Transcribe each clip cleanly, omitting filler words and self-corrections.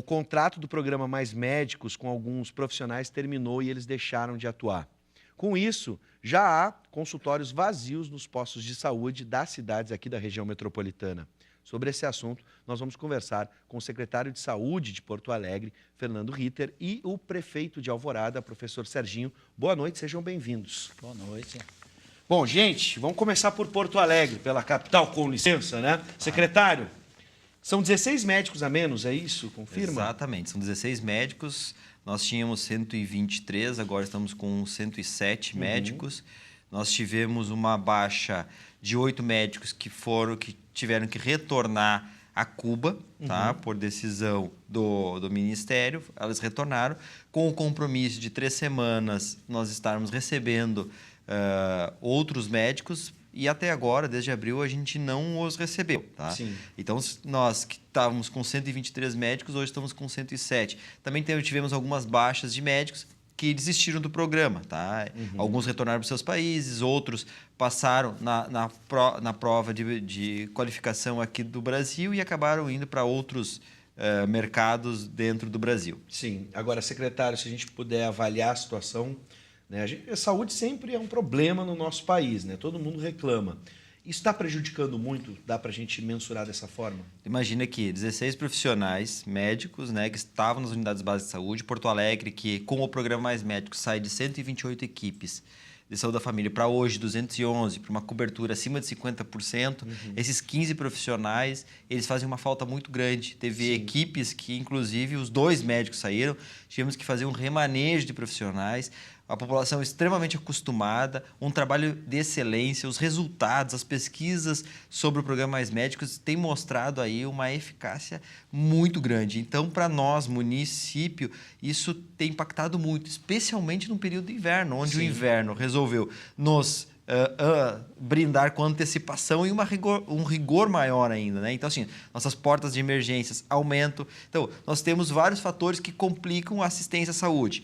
contrato do programa Mais Médicos com alguns profissionais terminou e eles deixaram de atuar. Com isso, já há consultórios vazios nos postos de saúde das cidades aqui da região metropolitana. Sobre esse assunto, nós vamos conversar com o secretário de Saúde de Porto Alegre, Fernando Ritter, e o prefeito de Alvorada, professor Serginho. Boa noite, sejam bem-vindos. Boa noite. Bom, gente, vamos começar por Porto Alegre, pela capital, com licença, né? Secretário, são 16 médicos a menos, é isso? Confirma? Exatamente, são 16 médicos. Nós tínhamos 123, agora estamos com 107 médicos. Nós tivemos uma baixa de 8 médicos que tiveram que retornar a Cuba, tá? Por decisão do Ministério. Elas retornaram com o compromisso de 3 semanas nós estarmos recebendo outros médicos. E até agora, desde abril, a gente não os recebeu, tá? Sim. Então, nós que estávamos com 123 médicos, hoje estamos com 107. Também tivemos algumas baixas de médicos que desistiram do programa, tá? Alguns retornaram para os seus países, outros passaram na prova de qualificação aqui do Brasil e acabaram indo para outros mercados dentro do Brasil. Sim. Agora, secretário, se a gente puder avaliar a situação... A saúde sempre é um problema no nosso país, né? Todo mundo reclama. Isso está prejudicando muito? Dá para a gente mensurar dessa forma? Imagina que 16 profissionais médicos, né, que estavam nas unidades básicas de saúde, Porto Alegre, que com o programa Mais Médicos sai de 128 equipes de saúde da família para hoje 211, para uma cobertura acima de 50%, esses 15 profissionais, eles fazem uma falta muito grande. Teve equipes que, inclusive, os 2 médicos saíram, tivemos que fazer um remanejo de profissionais, a população extremamente acostumada, um trabalho de excelência, os resultados, as pesquisas sobre o programa Mais Médicos têm mostrado aí uma eficácia muito grande. Então, para nós, município, isso tem impactado muito, especialmente no período de inverno, onde o inverno resolveu nos brindar com antecipação e um rigor maior ainda, né? Então, assim, nossas portas de emergências aumentam. Então, nós temos vários fatores que complicam a assistência à saúde.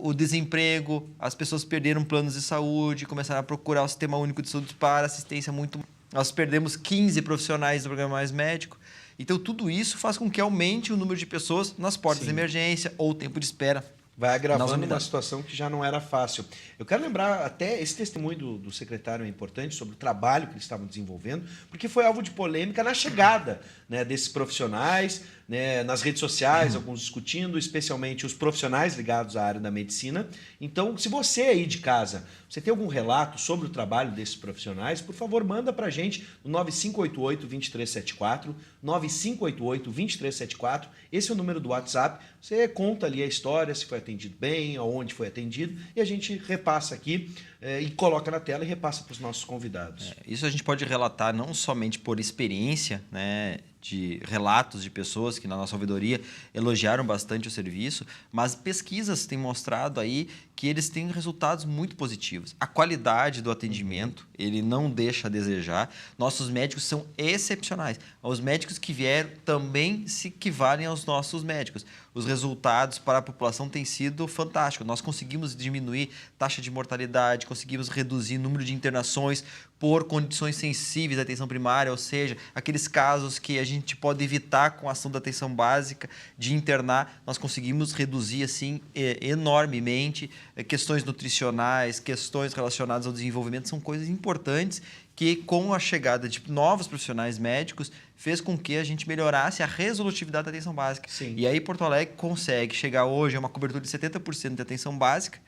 O desemprego, as pessoas perderam planos de saúde, começaram a procurar o Sistema Único de Saúde para assistência muito... Nós perdemos 15 profissionais do programa Mais Médico. Então, tudo isso faz com que aumente o número de pessoas nas portas de emergência ou o tempo de espera. Vai agravando uma situação que já não era fácil. Eu quero lembrar até esse testemunho do secretário é importante sobre o trabalho que eles estavam desenvolvendo, porque foi alvo de polêmica na chegada, né, desses profissionais, né, nas redes sociais, alguns discutindo, especialmente os profissionais ligados à área da medicina. Então, se você aí de casa, você tem algum relato sobre o trabalho desses profissionais, por favor, manda para a gente no 9588-2374, 9588-2374, esse é o número do WhatsApp. Você conta ali a história, se foi atendido bem, aonde foi atendido, e a gente repassa aqui e coloca na tela e repassa para os nossos convidados. Isso a gente pode relatar não somente por experiência, né, de relatos de pessoas que na nossa ouvidoria elogiaram bastante o serviço, mas pesquisas têm mostrado aí que eles têm resultados muito positivos. A qualidade do atendimento, ele não deixa a desejar. Nossos médicos são excepcionais. Os médicos que vieram também se equivalem aos nossos médicos. Os resultados para a população têm sido fantásticos. Nós conseguimos diminuir taxa de mortalidade, conseguimos reduzir o número de internações por condições sensíveis à atenção primária, ou seja, aqueles casos que a gente pode evitar com a ação da atenção básica de internar, nós conseguimos reduzir assim enormemente. Questões nutricionais, questões relacionadas ao desenvolvimento são coisas importantes que, com a chegada de novos profissionais médicos, fez com que a gente melhorasse a resolutividade da atenção básica. Sim. E aí Porto Alegre consegue chegar hoje a uma cobertura de 70% de atenção básica.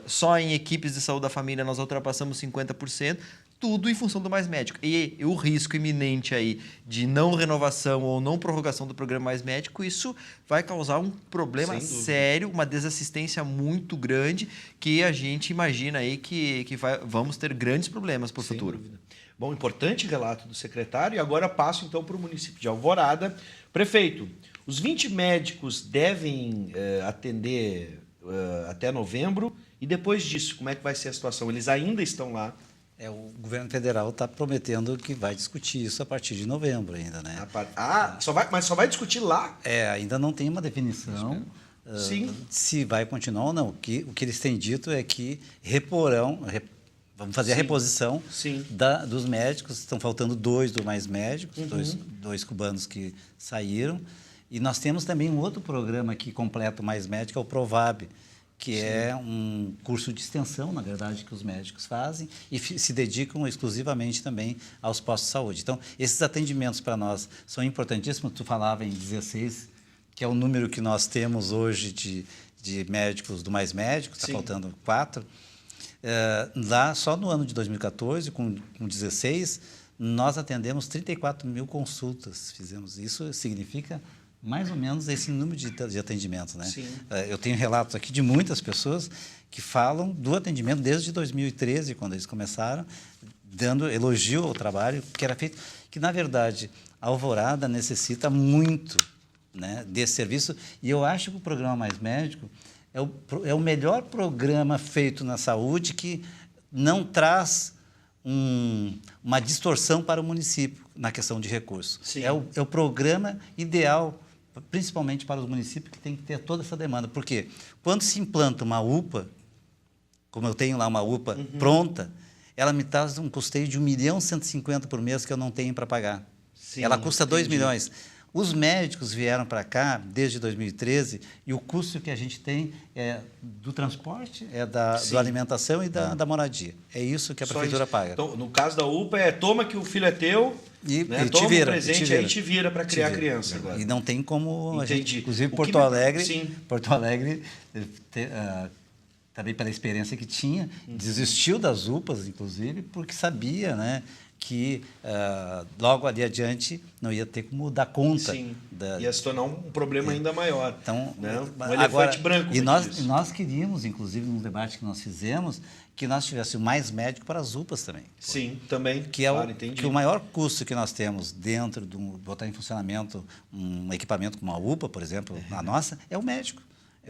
Só em equipes de saúde da família nós ultrapassamos 50%, tudo em função do Mais Médico. E o risco iminente aí de não renovação ou não prorrogação do programa Mais Médico, isso vai causar um problema sério, uma desassistência muito grande, que a gente imagina aí que vamos ter grandes problemas para o futuro. Dúvida. Bom, importante relato do secretário. E agora passo então para o município de Alvorada. Prefeito, os 20 médicos devem atender até novembro, e depois disso, como é que vai ser a situação? Eles ainda estão lá? O governo federal está prometendo que vai discutir isso a partir de novembro ainda, né? Mas só vai discutir lá? Ainda não tem uma definição se vai continuar ou não. O que eles têm dito é que vamos fazer a reposição dos médicos. Estão faltando 2 do Mais Médicos, dois cubanos que saíram. E nós temos também um outro programa que completa o Mais Médico, é o Provab, que é um curso de extensão, na verdade, que os médicos fazem e se dedicam exclusivamente também aos postos de saúde. Então, esses atendimentos para nós são importantíssimos. Tu falava em 16, que é o número que nós temos hoje de médicos do Mais Médico, está faltando 4. Lá, só no ano de 2014, com 16, nós atendemos 34 mil consultas. Fizemos isso, significa mais ou menos esse número de atendimentos, né? Sim. Eu tenho relatos aqui de muitas pessoas que falam do atendimento desde 2013, quando eles começaram, dando elogio ao trabalho que era feito, que, na verdade, a Alvorada necessita muito, né, desse serviço, e eu acho que o Programa Mais Médico é o melhor programa feito na saúde que não traz uma distorção para o município na questão de recursos. É o programa ideal, principalmente para os municípios que têm que ter toda essa demanda. Por quê? Quando se implanta uma UPA, como eu tenho lá uma UPA pronta, ela me traz um custeio de 1.150.000 por mês que eu não tenho para pagar. Ela custa 2 milhões. Os médicos vieram para cá desde 2013 e o custo que a gente tem é do transporte, da alimentação e da moradia. É isso que a prefeitura paga. Então, no caso da UPA, toma que o filho é teu, e toma um presente e aí te vira para criar a criança. Agora. E não tem como a gente, inclusive Porto Alegre, também pela experiência que tinha, desistiu das UPAs, inclusive, porque sabia, né, que logo ali adiante não ia ter como dar conta. Sim, ia se tornar um problema ainda maior. Então, né? Um elefante branco. E nós queríamos, inclusive, num debate que nós fizemos, que nós tivéssemos mais médico para as UPAs também. Sim, também. Que é que o maior custo que nós temos dentro de botar em funcionamento um equipamento como a UPA, por exemplo, a nossa, é o médico.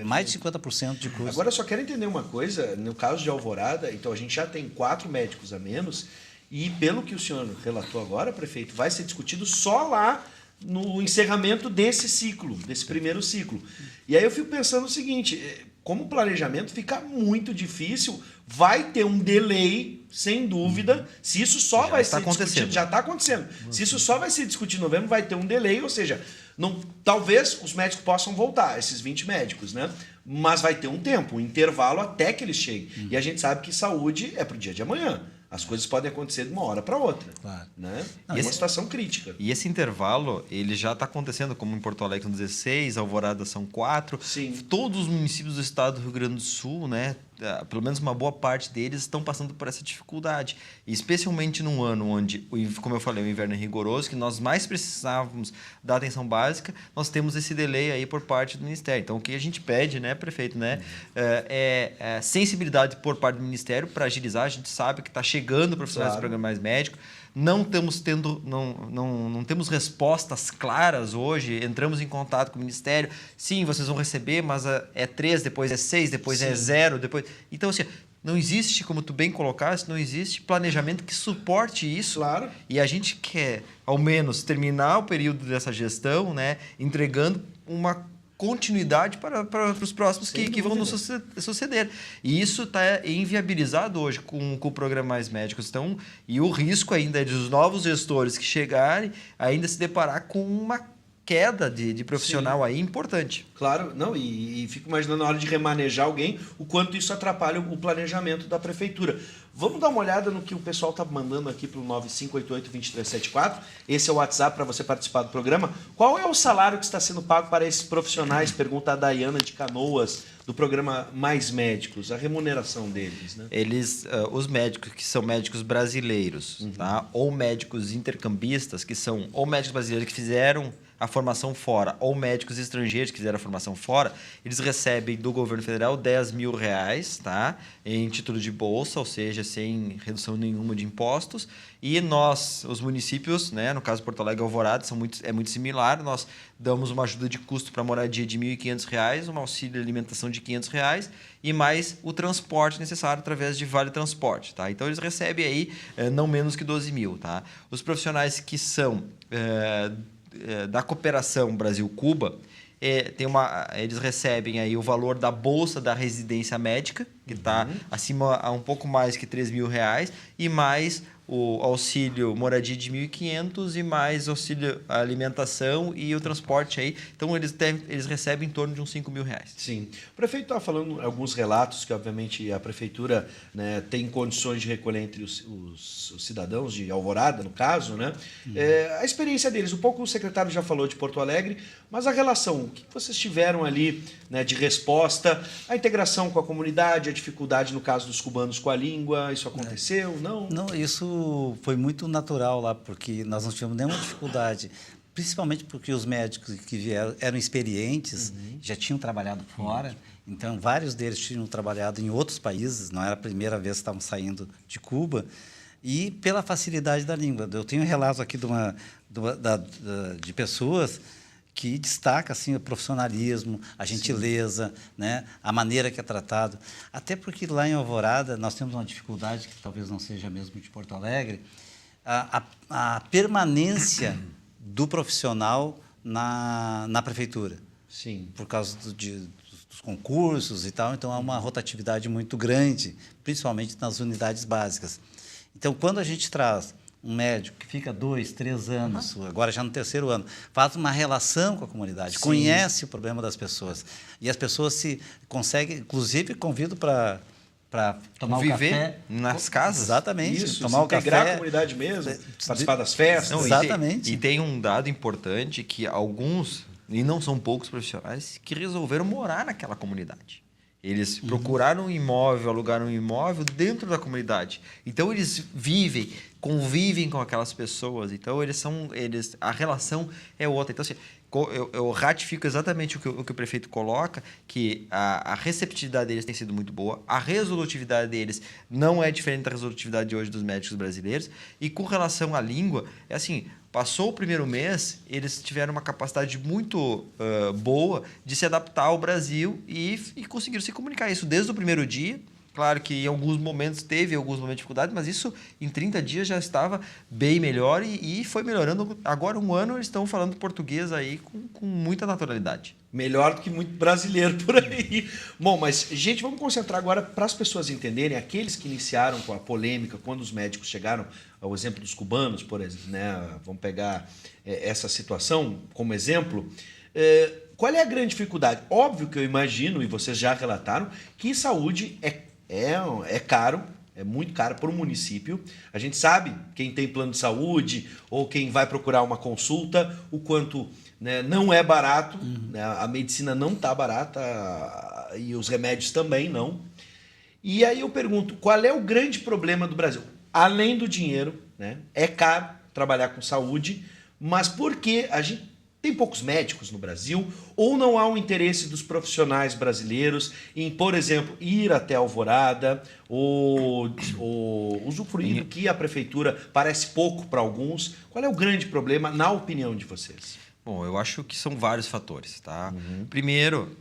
Mais de 50% de custo. Agora, eu só quero entender uma coisa. No caso de Alvorada, então a gente já tem 4 médicos a menos. E, pelo que o senhor relatou agora, prefeito, vai ser discutido só lá no encerramento desse ciclo, desse primeiro ciclo. E aí eu fico pensando o seguinte, como o planejamento fica muito difícil, vai ter um delay, sem dúvida, se isso só vai ser discutido... Já está acontecendo. Se isso só vai ser discutido em novembro, vai ter um delay, ou seja, talvez os médicos possam voltar, esses 20 médicos, né? Mas vai ter um tempo, um intervalo até que eles cheguem. E a gente sabe que saúde é para o dia de amanhã. As coisas podem acontecer de uma hora para outra. Claro. Né? É uma situação crítica. E esse intervalo, ele já está acontecendo, como em Porto Alegre são 16, Alvorada são 4. Sim. Todos os municípios do estado do Rio Grande do Sul, né, pelo menos uma boa parte deles, estão passando por essa dificuldade. E especialmente num ano onde, como eu falei, o inverno é rigoroso, que nós mais precisávamos da atenção básica, nós temos esse delay aí por parte do Ministério. Então, o que a gente pede, né, prefeito, né, é sensibilidade por parte do Ministério para agilizar. A gente sabe que está chegando profissionais do programa Mais Médico. Não temos respostas claras hoje. Entramos em contato com o Ministério. Sim, vocês vão receber, mas é 3, depois é 6, depois é 0. Depois... Então, assim, não existe, como tu bem colocaste, não existe planejamento que suporte isso. Claro. E a gente quer, ao menos, terminar o período dessa gestão, né, entregando uma continuidade para os próximos que vão nos suceder. E isso está inviabilizado hoje com o programa Mais Médicos. Então, e o risco ainda é de os novos gestores que chegarem ainda se deparar com uma queda de profissional aí importante. Claro, não, e fico imaginando na hora de remanejar alguém, o quanto isso atrapalha o planejamento da prefeitura. Vamos dar uma olhada no que o pessoal está mandando aqui para o 9588-2374. Esse é o WhatsApp para você participar do programa. Qual é o salário que está sendo pago para esses profissionais? Pergunta a Dayana de Canoas, do programa Mais Médicos, a remuneração deles, né? Eles, os médicos que são médicos brasileiros, tá? Ou médicos intercambistas, que são ou médicos brasileiros que fizeram a formação fora, ou médicos estrangeiros que fizeram a formação fora, eles recebem do governo federal R$10.000, tá? Em título de bolsa, ou seja, sem redução nenhuma de impostos. E nós, os municípios, né, no caso Porto Alegre e Alvorada, é muito similar. Nós damos uma ajuda de custo para moradia de R$1.500, um auxílio de alimentação de R$500 e mais o transporte necessário através de Vale Transporte. Tá? Então, eles recebem aí não menos que 12 mil. Tá? Os profissionais que são da cooperação Brasil-Cuba, eles recebem aí o valor da bolsa da residência médica, que está acima a um pouco mais que R$3.000, e mais o auxílio moradia de 1.500 e mais auxílio alimentação e o transporte aí. Então, eles recebem em torno de uns R$5.000. Sim. O prefeito estava falando alguns relatos que, obviamente, a prefeitura, né, tem condições de recolher entre os cidadãos de Alvorada, no caso, né? A experiência deles, um pouco o secretário já falou de Porto Alegre, mas a relação, o que vocês tiveram ali, né, de resposta, a integração com a comunidade, a dificuldade, no caso dos cubanos, com a língua, isso aconteceu? Não? Não, isso foi muito natural lá, porque nós não tivemos nenhuma dificuldade, principalmente porque os médicos que vieram eram experientes, já tinham trabalhado fora, então vários deles tinham trabalhado em outros países, não era a primeira vez que estavam saindo de Cuba, e pela facilidade da língua. Eu tenho um relato aqui de pessoas que destaca assim, o profissionalismo, a gentileza, né? A maneira que é tratado. Até porque lá em Alvorada nós temos uma dificuldade, que talvez não seja mesmo de Porto Alegre, a permanência do profissional na prefeitura. Sim. Por causa dos concursos e tal, então há uma rotatividade muito grande, principalmente nas unidades básicas. Então, quando a gente traz um médico que fica 2, 3 anos, agora já no 3º ano, faz uma relação com a comunidade, conhece o problema das pessoas. E as pessoas se conseguem, inclusive, convido para tomar um café nas casas. Exatamente. Isso, tomar um integrar café, a comunidade mesmo, participar das festas. Não, exatamente. E tem um dado importante que alguns, e não são poucos profissionais, que resolveram morar naquela comunidade. Eles procuraram um imóvel, alugaram um imóvel dentro da comunidade. Então, eles convivem com aquelas pessoas. Então, a relação é outra. Então, assim, eu ratifico exatamente o que o prefeito coloca, que a receptividade deles tem sido muito boa, a resolutividade deles não é diferente da resolutividade de hoje dos médicos brasileiros. E com relação à língua, é assim... Passou o primeiro mês, eles tiveram uma capacidade muito boa de se adaptar ao Brasil e conseguiram se comunicar. Isso desde o primeiro dia. Claro que em alguns momentos teve de dificuldade, mas isso em 30 dias já estava bem melhor e foi melhorando. Agora, 1 ano, eles estão falando português aí com muita naturalidade. Melhor do que muito brasileiro por aí. Bom, mas, gente, vamos concentrar agora para as pessoas entenderem, aqueles que iniciaram com a polêmica, quando os médicos chegaram, ao exemplo dos cubanos, por exemplo, né? Vamos pegar essa situação como exemplo. Qual é a grande dificuldade? Óbvio que eu imagino, e vocês já relataram, que saúde é caro, é muito caro para o município. A gente sabe, quem tem plano de saúde ou quem vai procurar uma consulta, o quanto, né, não é barato, né, a medicina não está barata e os remédios também não. E aí eu pergunto, qual é o grande problema do Brasil? Além do dinheiro, né, é caro trabalhar com saúde, mas por que a gente tem poucos médicos no Brasil, ou não há um interesse dos profissionais brasileiros em, por exemplo, ir até Alvorada, ou usufruir do que a prefeitura parece pouco para alguns? Qual é o grande problema, na opinião de vocês? Bom, eu acho que são vários fatores, tá? Primeiro,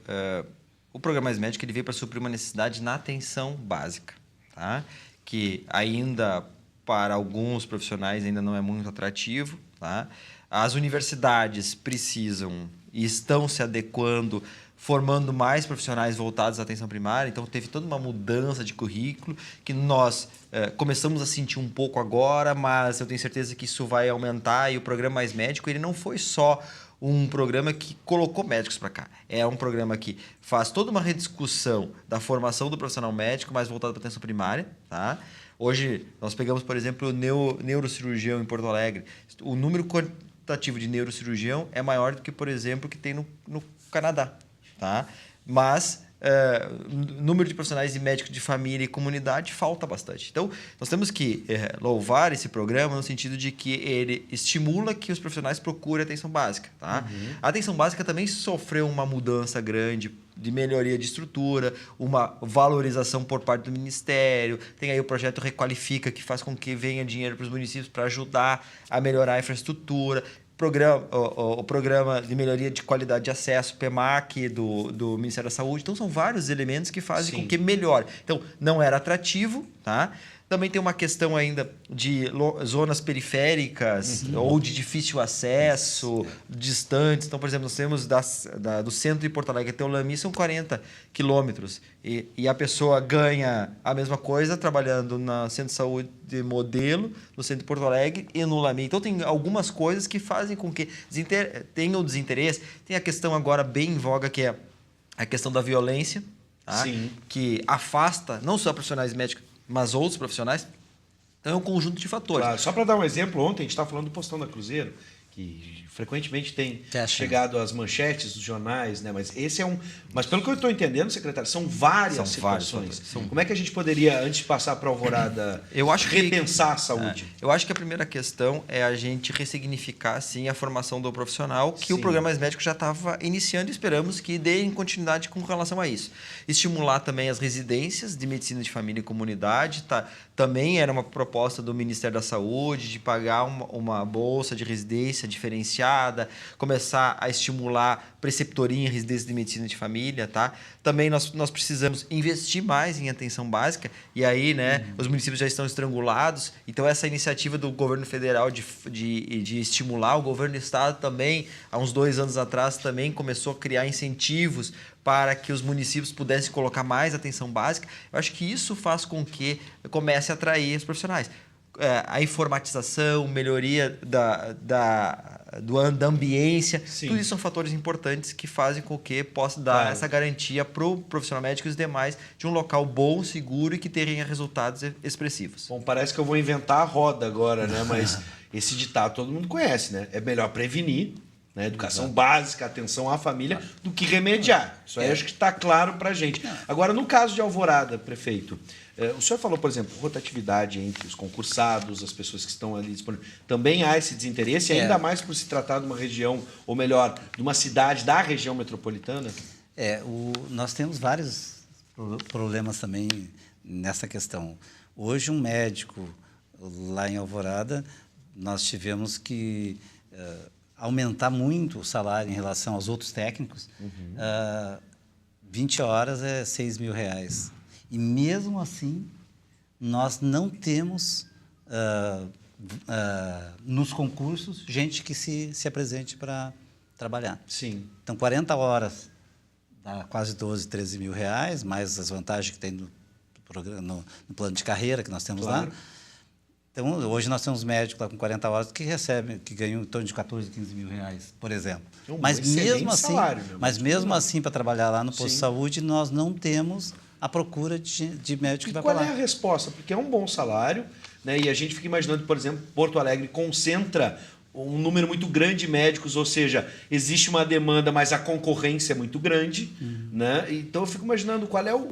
o Programa Mais Médico ele veio para suprir uma necessidade na atenção básica, tá? Que ainda, para alguns profissionais, ainda não é muito atrativo, tá? As universidades precisam e estão se adequando, formando mais profissionais voltados à atenção primária. Então, teve toda uma mudança de currículo que nós começamos a sentir um pouco agora, mas eu tenho certeza que isso vai aumentar. E o Programa Mais Médico ele não foi só um programa que colocou médicos para cá. É um programa que faz toda uma rediscussão da formação do profissional médico, mais voltado para a atenção primária, tá? Hoje, nós pegamos, por exemplo, o neurocirurgião em Porto Alegre. O número quantitativo de neurocirurgião é maior do que, por exemplo, que tem no Canadá. Tá? Mas número de profissionais de médicos de família e comunidade falta bastante. Então, nós temos que louvar esse programa no sentido de que ele estimula que os profissionais procurem atenção básica. Tá? A atenção básica também sofreu uma mudança grande de melhoria de estrutura, uma valorização por parte do Ministério. Tem aí o projeto Requalifica, que faz com que venha dinheiro para os municípios para ajudar a melhorar a infraestrutura. O programa de melhoria de qualidade de acesso, PEMAC, do Ministério da Saúde. Então, são vários elementos que fazem com que melhore. Então, não era atrativo, tá? Também tem uma questão ainda de zonas periféricas ou de difícil acesso, distantes. Então, por exemplo, nós temos do centro de Porto Alegre até o Lamy são 40 quilômetros. E a pessoa ganha a mesma coisa trabalhando no centro de saúde de Modelo, no centro de Porto Alegre e no Lamy. Então, tem algumas coisas que fazem com que tenha o desinteresse. Tem a questão agora bem em voga, que é a questão da violência, tá? Que afasta não só profissionais médicos, mas outros profissionais. Então, é um conjunto de fatores. Claro. Só para dar um exemplo, ontem a gente estava falando do Postão da Cruzeiro, que frequentemente tem chegado às manchetes dos jornais, né? Mas pelo que eu estou entendendo, secretário, são várias situações. Como é que a gente poderia, antes de passar para a Alvorada, repensar a saúde? Eu acho que a primeira questão é a gente ressignificar, sim, a formação do profissional, que o Programa Mais Médico já estava iniciando e esperamos que dê continuidade com relação a isso. Estimular também as residências de medicina de família e comunidade. Também era uma proposta do Ministério da Saúde de pagar uma bolsa de residência diferenciada, começar a estimular preceptoria em residência de medicina de família, tá? Também nós precisamos investir mais em atenção básica, e aí, né, os municípios já estão estrangulados, então essa iniciativa do governo federal de estimular, o governo do estado também, há uns 2 anos atrás, também começou a criar incentivos para que os municípios pudessem colocar mais atenção básica. Eu acho que isso faz com que comece a atrair os profissionais. A informatização, melhoria da ambiência, tudo isso são fatores importantes que fazem com que possa dar essa garantia para o profissional médico e os demais de um local bom, seguro e que tenha resultados expressivos. Bom, parece que eu vou inventar a roda agora, né? Mas esse ditado todo mundo conhece, né? É melhor prevenir, né? Educação básica, atenção à família, do que remediar. Isso aí acho que está claro para a gente. Agora, no caso de Alvorada, prefeito, o senhor falou, por exemplo, rotatividade entre os concursados, as pessoas que estão ali disponíveis. Também há esse desinteresse, ainda mais por se tratar de uma região, ou melhor, de uma cidade da região metropolitana? Nós temos vários problemas também nessa questão. Hoje, um médico lá em Alvorada, nós tivemos que aumentar muito o salário em relação aos outros técnicos. 20 horas é R$6.000. E mesmo assim, nós não temos nos concursos gente que se apresente para trabalhar. Sim. Então, 40 horas dá quase R$12.000, mais as vantagens que tem no plano de carreira que nós temos lá. Então, hoje nós temos médicos lá com 40 horas que ganham em torno de R$14, R$15.000, por exemplo. Mas mesmo assim, para trabalhar lá no posto de saúde, nós não temos a procura de médico que vai para lá. Qual é a resposta? Porque é um bom salário, né? E a gente fica imaginando, por exemplo, Porto Alegre concentra um número muito grande de médicos, ou seja, existe uma demanda, mas a concorrência é muito grande, né? Então eu fico imaginando qual é o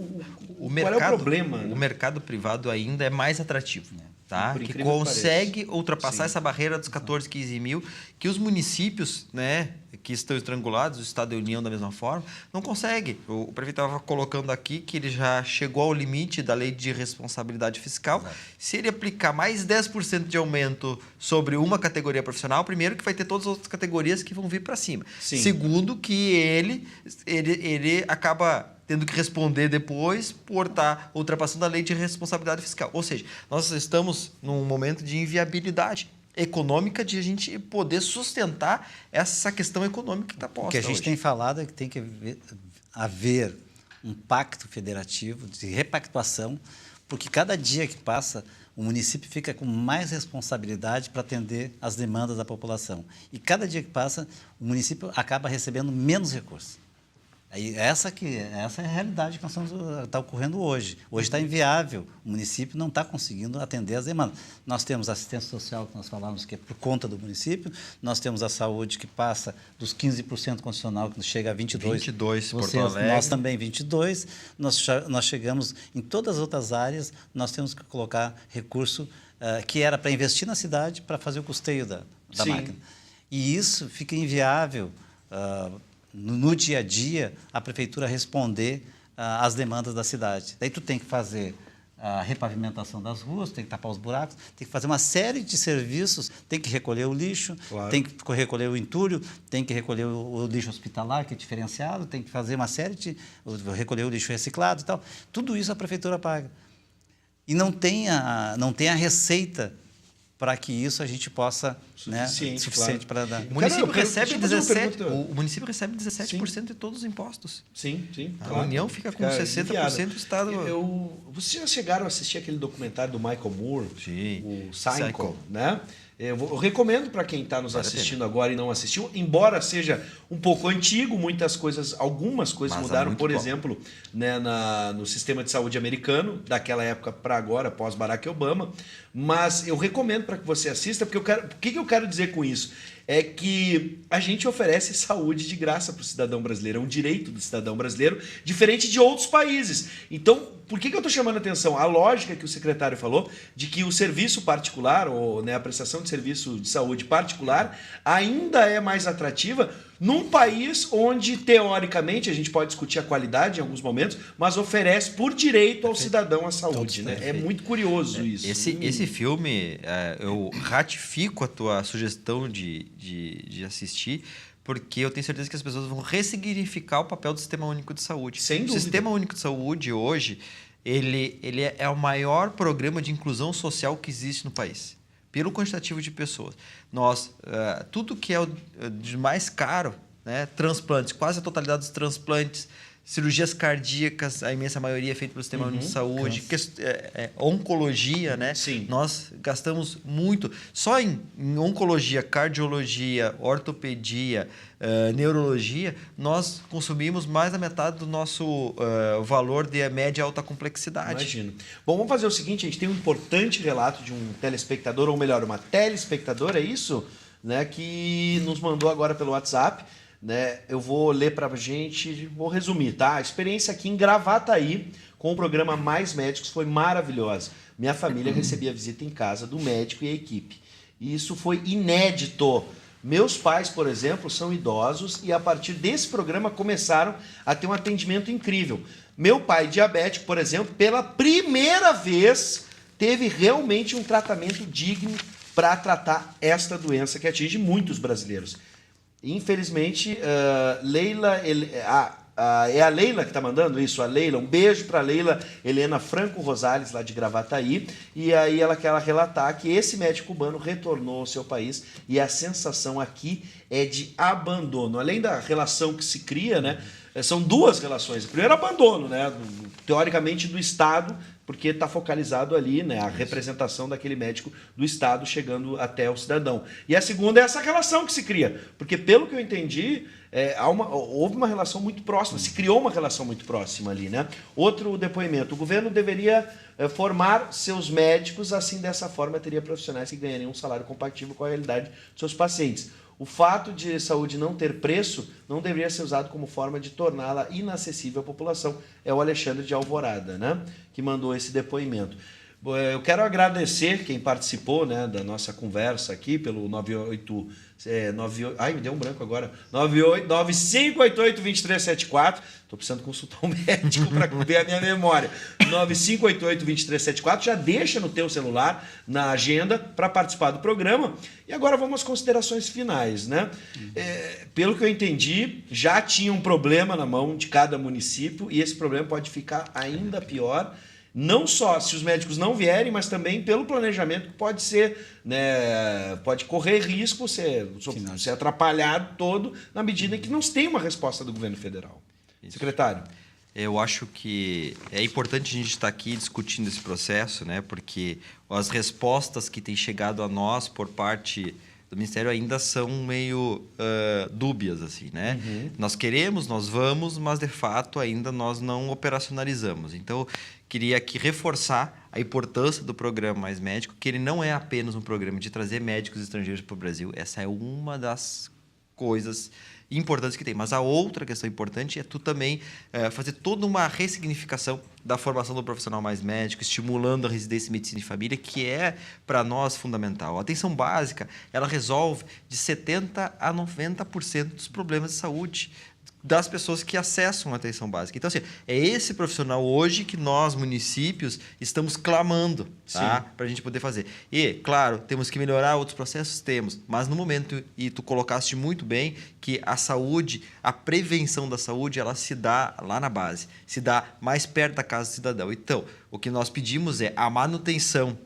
problema. O mercado privado ainda é mais atrativo, tá? Que consegue ultrapassar essa barreira dos 14, 15 mil, que os municípios, né, que estão estrangulados, o Estado e a União da mesma forma, não consegue. O prefeito estava colocando aqui que ele já chegou ao limite da lei de responsabilidade fiscal. Se ele aplicar mais 10% de aumento sobre uma categoria profissional, primeiro que vai ter todas as outras categorias que vão vir para cima. Segundo, que ele acaba tendo que responder depois por estar ultrapassando a lei de responsabilidade fiscal. Ou seja, nós estamos num momento de inviabilidade econômica de a gente poder sustentar essa questão econômica que está posta. O que a gente tem falado é que tem que haver um pacto federativo de repactuação, porque cada dia que passa, o município fica com mais responsabilidade para atender as demandas da população. E cada dia que passa, o município acaba recebendo menos recursos. Essa é a realidade que está ocorrendo hoje. Hoje está inviável. O município não está conseguindo atender as demandas. Nós temos a assistência social, que nós falamos que é por conta do município. Nós temos a saúde, que passa dos 15% condicional, que chega a 22%. 22%, Porto Alegre. Nós também 22%. Nós chegamos em todas as outras áreas, nós temos que colocar recurso que era para investir na cidade, para fazer o custeio da máquina. E isso fica inviável no dia a dia, a prefeitura responder às demandas da cidade. Daí tu tem que fazer a repavimentação das ruas, tem que tapar os buracos, tem que fazer uma série de serviços, tem que recolher o lixo, tem que recolher o entulho, tem que recolher o lixo hospitalar, que é diferenciado, tem que fazer uma série de... recolher o lixo reciclado e tal. Tudo isso a prefeitura paga. e não tem a receita para que isso a gente possa, suficiente para dar. O município recebe deixa eu fazer uma 17%, pergunta. o município recebe 17% de todos os impostos. Sim, sim. A União fica com 60%, o Estado... Vocês já chegaram a assistir aquele documentário do Michael Moore? Sim. O Psycho, né? Eu recomendo para quem está nos assistindo agora e não assistiu, embora seja um pouco antigo, algumas coisas mudaram, por exemplo, né, no sistema de saúde americano, daquela época para agora, pós Barack Obama. Mas eu recomendo para que você assista, porque o que eu quero dizer com isso? É que a gente oferece saúde de graça para o cidadão brasileiro, é um direito do cidadão brasileiro, diferente de outros países. Então, por que eu estou chamando a atenção? A lógica que o secretário falou de que o serviço particular, ou né, a prestação de serviço de saúde particular, ainda é mais atrativa num país onde, teoricamente, a gente pode discutir a qualidade em alguns momentos, mas oferece por direito ao cidadão a saúde. Né? É muito curioso isso. Esse filme, eu ratifico a tua sugestão de assistir, porque eu tenho certeza que as pessoas vão ressignificar o papel do Sistema Único de Saúde. Sem dúvida. O Sistema Único de Saúde, hoje, ele é o maior programa de inclusão social que existe no país, pelo quantitativo de pessoas. Tudo que é de mais caro, né, transplantes, quase a totalidade dos transplantes, cirurgias cardíacas, a imensa maioria é feita pelo Sistema Único de Saúde, oncologia, né? Sim. Nós gastamos muito. Só em oncologia, cardiologia, ortopedia, neurologia, nós consumimos mais da metade do nosso valor de média alta complexidade. Imagino. Bom, vamos fazer o seguinte, a gente tem um importante relato de um telespectador, ou melhor, uma telespectadora, é isso? Né, que nos mandou agora pelo WhatsApp. Né, eu vou ler para a gente, vou resumir, tá? A experiência aqui em Gravataí com o programa Mais Médicos foi maravilhosa. Minha família recebia visita em casa do médico e a equipe. E isso foi inédito. Meus pais, por exemplo, são idosos e a partir desse programa começaram a ter um atendimento incrível. Meu pai, diabético, por exemplo, pela primeira vez teve realmente um tratamento digno para tratar esta doença que atinge muitos brasileiros. Infelizmente, Leila... é a Leila que está mandando isso, a Leila. Um beijo para a Leila Helena Franco Rosales, lá de Gravataí. E aí ela quer relatar que esse médico cubano retornou ao seu país e a sensação aqui é de abandono. Além da relação que se cria, né, são duas relações. Primeiro, abandono, né, teoricamente do Estado, porque está focalizado ali, né, a representação daquele médico do Estado chegando até o cidadão. E a segunda é essa relação que se cria, porque pelo que eu entendi, houve uma relação muito próxima, se criou uma relação muito próxima ali, né? Outro depoimento, o governo deveria formar seus médicos, assim dessa forma teria profissionais que ganhariam um salário compatível com a realidade dos seus pacientes. O fato de saúde não ter preço não deveria ser usado como forma de torná-la inacessível à população. É o Alexandre de Alvorada, né, que mandou esse depoimento. Eu quero agradecer quem participou, né, da nossa conversa aqui pelo 98... Ai, me deu um branco agora. 9588-2374. Estou precisando consultar um médico para ver a minha memória. 9588-2374. Já deixa no teu celular, na agenda, para participar do programa. E agora vamos às considerações finais, né? Pelo que eu entendi, já tinha um problema na mão de cada município e esse problema pode ficar ainda pior. Não só se os médicos não vierem, mas também pelo planejamento que pode ser, né, pode correr risco ser atrapalhado todo na medida em que não se tem uma resposta do governo federal. Isso. Secretário. Eu acho que é importante a gente estar aqui discutindo esse processo, né, porque as respostas que têm chegado a nós por parte do Ministério ainda são meio dúbias, assim, né? Nós queremos, nós vamos, mas de fato ainda nós não operacionalizamos. Então, queria aqui reforçar a importância do programa Mais Médico, que ele não é apenas um programa de trazer médicos estrangeiros para o Brasil. Essa é uma das coisas importantes que tem. Mas a outra questão importante é tu também fazer toda uma ressignificação da formação do profissional mais médico, estimulando a residência em medicina de família, que é, para nós, fundamental. A atenção básica, ela resolve de 70% a 90% dos problemas de saúde das pessoas que acessam a atenção básica. Então, assim, é esse profissional hoje que nós, municípios, estamos clamando, tá? Para a gente poder fazer. E, claro, temos que melhorar outros processos? Temos. Mas no momento, e tu colocaste muito bem, que a saúde, a prevenção da saúde, ela se dá lá na base, se dá mais perto da casa do cidadão. Então, o que nós pedimos é a manutenção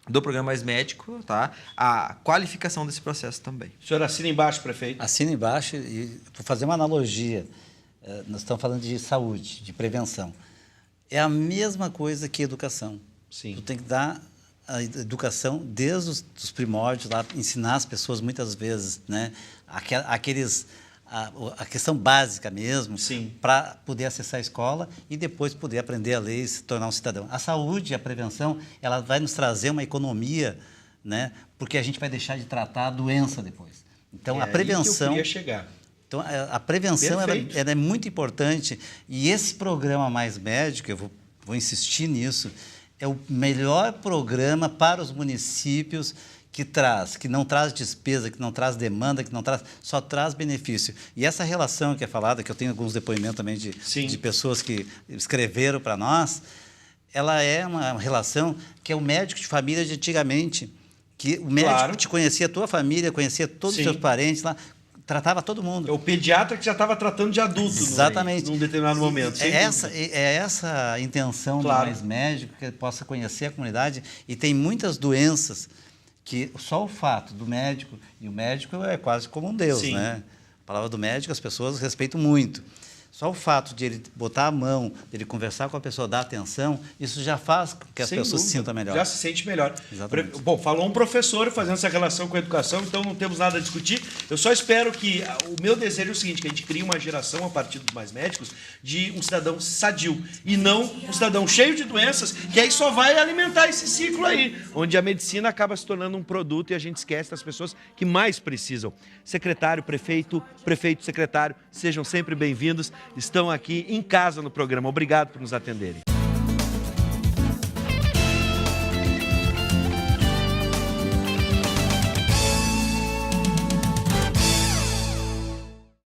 do programa Mais Médico, tá? A qualificação desse processo também. O senhor assina embaixo, prefeito? Assina embaixo e, por fazer uma analogia, nós estamos falando de saúde, de prevenção. É a mesma coisa que educação. Sim. Tu tem que dar a educação desde os primórdios, lá, ensinar as pessoas muitas vezes, né? A questão básica mesmo, para poder acessar a escola e depois poder aprender a ler e se tornar um cidadão. A saúde, a prevenção, ela vai nos trazer uma economia, né? Porque a gente vai deixar de tratar a doença depois. Então, a prevenção... Aí que eu queria chegar. Então, a prevenção ela é muito importante. E esse programa Mais Médico, eu vou insistir nisso, é o melhor programa para os municípios que não traz despesa, que não traz demanda, só traz benefício. E essa relação que é falada, que eu tenho alguns depoimentos também de pessoas que escreveram para nós, ela é uma relação que é o médico de família de antigamente, que o médico te conhecia a tua família, conhecia todos os seus parentes lá, tratava todo mundo. É o pediatra que já estava tratando de adulto. Exatamente. Num determinado momento. É essa a intenção do Mais Médico, que ele possa conhecer a comunidade. E tem muitas doenças que só o fato do médico, e o médico é quase como um Deus, né? A palavra do médico as pessoas respeitam muito. Só o fato de ele botar a mão, de ele conversar com a pessoa, dar atenção, isso já faz com que as pessoas se sintam melhor. Já se sente melhor. Exatamente. Bom, falou um professor fazendo essa relação com a educação, então não temos nada a discutir. Eu só espero que... O meu desejo é o seguinte, que a gente crie uma geração, a partir dos Mais Médicos, de um cidadão sadio. E não um cidadão cheio de doenças, que aí só vai alimentar esse ciclo aí, onde a medicina acaba se tornando um produto e a gente esquece das pessoas que mais precisam. Secretário, prefeito, secretário, sejam sempre bem-vindos. Estão aqui em casa no programa. Obrigado por nos atenderem.